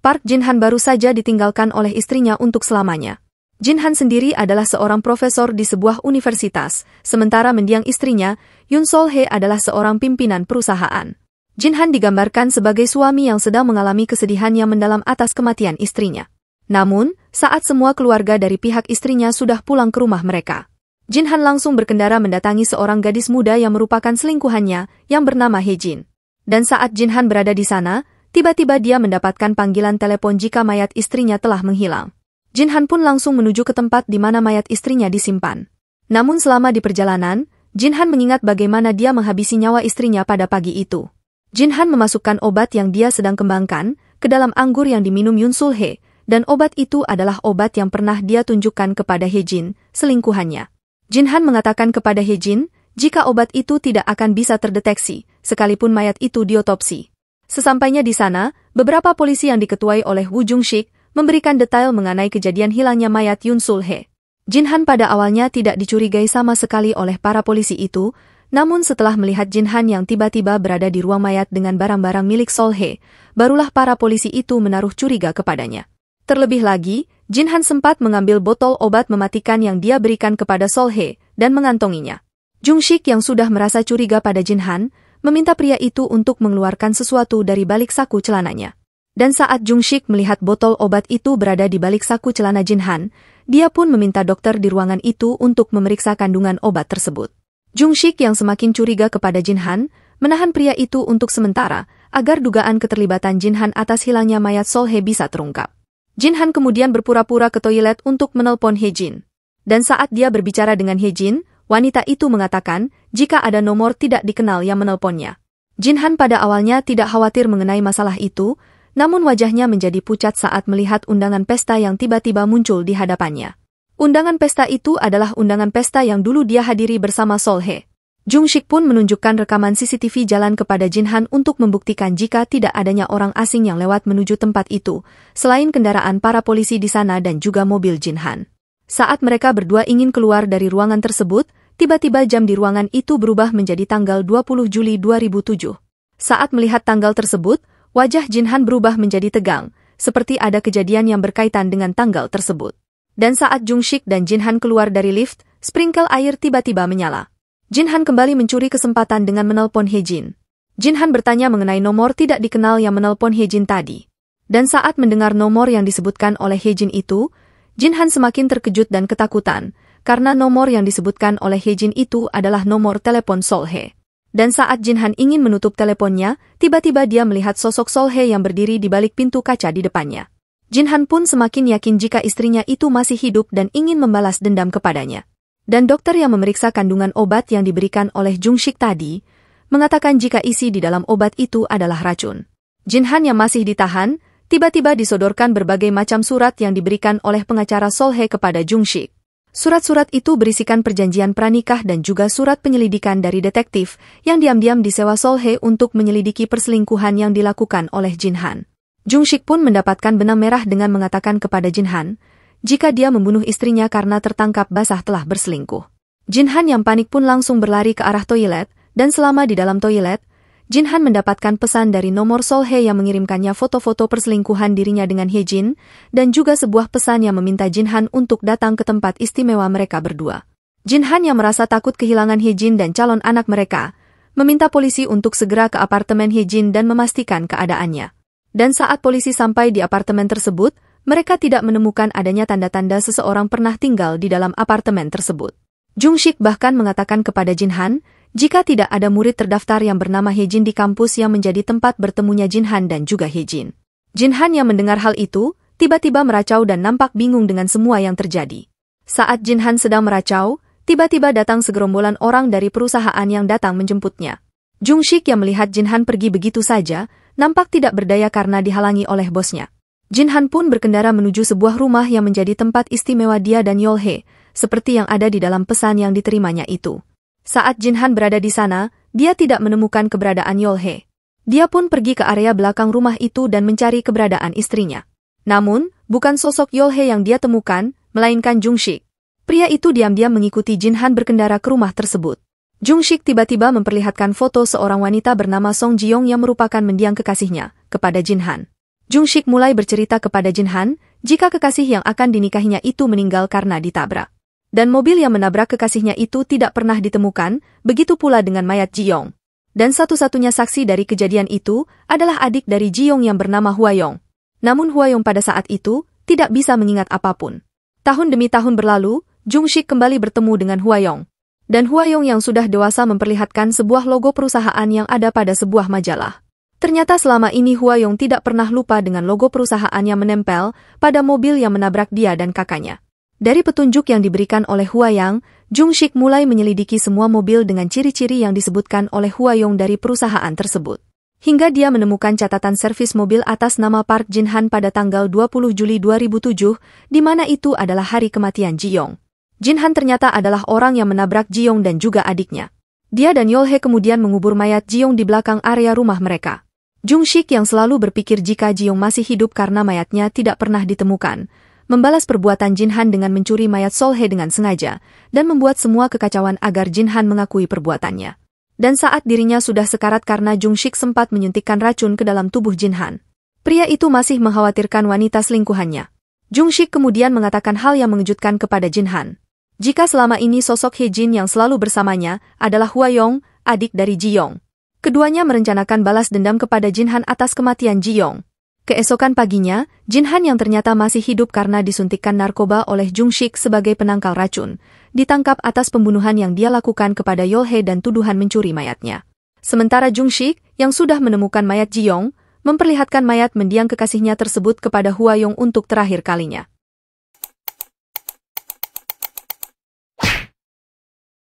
Park Jin-han baru saja ditinggalkan oleh istrinya untuk selamanya. Jin-han sendiri adalah seorang profesor di sebuah universitas, sementara mendiang istrinya, Yoon Sol-hye adalah seorang pimpinan perusahaan. Jin-han digambarkan sebagai suami yang sedang mengalami kesedihan yang mendalam atas kematian istrinya. Namun, saat semua keluarga dari pihak istrinya sudah pulang ke rumah mereka, Jin-han langsung berkendara mendatangi seorang gadis muda yang merupakan selingkuhannya, yang bernama Hye-jin. Dan saat Jin-han berada di sana, tiba-tiba dia mendapatkan panggilan telepon jika mayat istrinya telah menghilang. Jin-han pun langsung menuju ke tempat di mana mayat istrinya disimpan. Namun selama di perjalanan, Jin-han mengingat bagaimana dia menghabisi nyawa istrinya pada pagi itu. Jin-han memasukkan obat yang dia sedang kembangkan ke dalam anggur yang diminum Yoon Sol-hye, dan obat itu adalah obat yang pernah dia tunjukkan kepada Hye-jin, selingkuhannya. Jin-han mengatakan kepada Hye-jin, jika obat itu tidak akan bisa terdeteksi, sekalipun mayat itu diotopsi. Sesampainya di sana, beberapa polisi yang diketuai oleh Woo Jung-sik memberikan detail mengenai kejadian hilangnya mayat Yoon Sol-hye. Jin-han pada awalnya tidak dicurigai sama sekali oleh para polisi itu, namun setelah melihat Jin-han yang tiba-tiba berada di ruang mayat dengan barang-barang milik Sol-hye, barulah para polisi itu menaruh curiga kepadanya. Terlebih lagi, Jin-han sempat mengambil botol obat mematikan yang dia berikan kepada Sol-hye dan mengantonginya. Jung-sik yang sudah merasa curiga pada Jin-han, meminta pria itu untuk mengeluarkan sesuatu dari balik saku celananya. Dan saat Jung-sik melihat botol obat itu berada di balik saku celana Jin-han, dia pun meminta dokter di ruangan itu untuk memeriksa kandungan obat tersebut. Jung-sik yang semakin curiga kepada Jin-han, menahan pria itu untuk sementara, agar dugaan keterlibatan Jin-han atas hilangnya mayat Sol-hye bisa terungkap. Jin-han kemudian berpura-pura ke toilet untuk menelpon Hye-jin. Dan saat dia berbicara dengan Hye-jin, wanita itu mengatakan jika ada nomor tidak dikenal yang menelponnya. Jin-han pada awalnya tidak khawatir mengenai masalah itu, namun wajahnya menjadi pucat saat melihat undangan pesta yang tiba-tiba muncul di hadapannya. Undangan pesta itu adalah undangan pesta yang dulu dia hadiri bersama Sol-hye. Jung-sik pun menunjukkan rekaman CCTV jalan kepada Jin-han untuk membuktikan jika tidak adanya orang asing yang lewat menuju tempat itu, selain kendaraan para polisi di sana dan juga mobil Jin-han. Saat mereka berdua ingin keluar dari ruangan tersebut, tiba-tiba jam di ruangan itu berubah menjadi tanggal 20 Juli 2007. Saat melihat tanggal tersebut, wajah Jin-han berubah menjadi tegang, seperti ada kejadian yang berkaitan dengan tanggal tersebut. Dan saat Jung-sik dan Jin-han keluar dari lift, sprinkle air tiba-tiba menyala. Jin-han kembali mencuri kesempatan dengan menelpon Hye-jin. Jin-han bertanya mengenai nomor tidak dikenal yang menelpon Hye-jin tadi. Dan saat mendengar nomor yang disebutkan oleh Hye-jin itu, Jin-han semakin terkejut dan ketakutan, karena nomor yang disebutkan oleh Hye-jin itu adalah nomor telepon Sol-hye. Dan saat Jin-han ingin menutup teleponnya, tiba-tiba dia melihat sosok Sol-hye yang berdiri di balik pintu kaca di depannya. Jin-han pun semakin yakin jika istrinya itu masih hidup dan ingin membalas dendam kepadanya. Dan dokter yang memeriksa kandungan obat yang diberikan oleh Jung-sik tadi, mengatakan jika isi di dalam obat itu adalah racun. Jin-han yang masih ditahan, tiba-tiba disodorkan berbagai macam surat yang diberikan oleh pengacara Sol-hye kepada Jung-sik. Surat-surat itu berisikan perjanjian pranikah dan juga surat penyelidikan dari detektif yang diam-diam disewa Sol-hye untuk menyelidiki perselingkuhan yang dilakukan oleh Jin-han. Jung-sik pun mendapatkan benang merah dengan mengatakan kepada Jin-han, jika dia membunuh istrinya karena tertangkap basah telah berselingkuh. Jin-han yang panik pun langsung berlari ke arah toilet, dan selama di dalam toilet, Jin-han mendapatkan pesan dari nomor Sol-hye yang mengirimkannya foto-foto perselingkuhan dirinya dengan Hye-jin, dan juga sebuah pesan yang meminta Jin-han untuk datang ke tempat istimewa mereka berdua. Jin-han yang merasa takut kehilangan Hye-jin dan calon anak mereka, meminta polisi untuk segera ke apartemen Hye-jin dan memastikan keadaannya. Dan saat polisi sampai di apartemen tersebut, mereka tidak menemukan adanya tanda-tanda seseorang pernah tinggal di dalam apartemen tersebut. Jung-sik bahkan mengatakan kepada Jin-han, jika tidak ada murid terdaftar yang bernama Hye-jin di kampus yang menjadi tempat bertemunya Jin-han dan juga Hye-jin. Jin-han yang mendengar hal itu, tiba-tiba meracau dan nampak bingung dengan semua yang terjadi. Saat Jin-han sedang meracau, tiba-tiba datang segerombolan orang dari perusahaan yang datang menjemputnya. Jung-sik yang melihat Jin-han pergi begitu saja, nampak tidak berdaya karena dihalangi oleh bosnya. Jin-han pun berkendara menuju sebuah rumah yang menjadi tempat istimewa dia dan Yol-hye, seperti yang ada di dalam pesan yang diterimanya itu. Saat Jin-han berada di sana, dia tidak menemukan keberadaan Yol-hye. Dia pun pergi ke area belakang rumah itu dan mencari keberadaan istrinya. Namun, bukan sosok Yol-hye yang dia temukan, melainkan Jung-sik. Pria itu diam-diam mengikuti Jin-han berkendara ke rumah tersebut. Jung-sik tiba-tiba memperlihatkan foto seorang wanita bernama Song Ji-yong yang merupakan mendiang kekasihnya, kepada Jin-han. Jung Shik mulai bercerita kepada Jin Han, jika kekasih yang akan dinikahinya itu meninggal karena ditabrak. Dan mobil yang menabrak kekasihnya itu tidak pernah ditemukan, begitu pula dengan mayat Ji Yong. Dan satu-satunya saksi dari kejadian itu adalah adik dari Ji Yong yang bernama Hua Yong. Namun Hua Yong pada saat itu tidak bisa mengingat apapun. Tahun demi tahun berlalu, Jung Shik kembali bertemu dengan Hua Yong. Dan Hua Yong yang sudah dewasa memperlihatkan sebuah logo perusahaan yang ada pada sebuah majalah. Ternyata selama ini Hua Yong tidak pernah lupa dengan logo perusahaan yang menempel pada mobil yang menabrak dia dan kakaknya. Dari petunjuk yang diberikan oleh Hua Yang, Jung Shik mulai menyelidiki semua mobil dengan ciri-ciri yang disebutkan oleh Hua Yong dari perusahaan tersebut. Hingga dia menemukan catatan servis mobil atas nama Park Jin Han pada tanggal 20 Juli 2007, di mana itu adalah hari kematian Ji Yong. Jin Han ternyata adalah orang yang menabrak Ji Yong dan juga adiknya. Dia dan Yolhe kemudian mengubur mayat Ji Yong di belakang area rumah mereka. Jung Shik yang selalu berpikir jika Ji Yong masih hidup karena mayatnya tidak pernah ditemukan, membalas perbuatan Jin Han dengan mencuri mayat Solhe dengan sengaja, dan membuat semua kekacauan agar Jin Han mengakui perbuatannya. Dan saat dirinya sudah sekarat karena Jung Shik sempat menyuntikkan racun ke dalam tubuh Jin Han, pria itu masih mengkhawatirkan wanita selingkuhannya. Jung Shik kemudian mengatakan hal yang mengejutkan kepada Jin Han. Jika selama ini sosok He Jin yang selalu bersamanya adalah Hua Yong, adik dari Ji Yong. Keduanya merencanakan balas dendam kepada Jin Han atas kematian Ji Yong. Keesokan paginya, Jin Han yang ternyata masih hidup karena disuntikkan narkoba oleh Jung Shik sebagai penangkal racun, ditangkap atas pembunuhan yang dia lakukan kepada Yolhe dan tuduhan mencuri mayatnya. Sementara Jung Shik, yang sudah menemukan mayat Ji Yong, memperlihatkan mayat mendiang kekasihnya tersebut kepada Hua Yong untuk terakhir kalinya.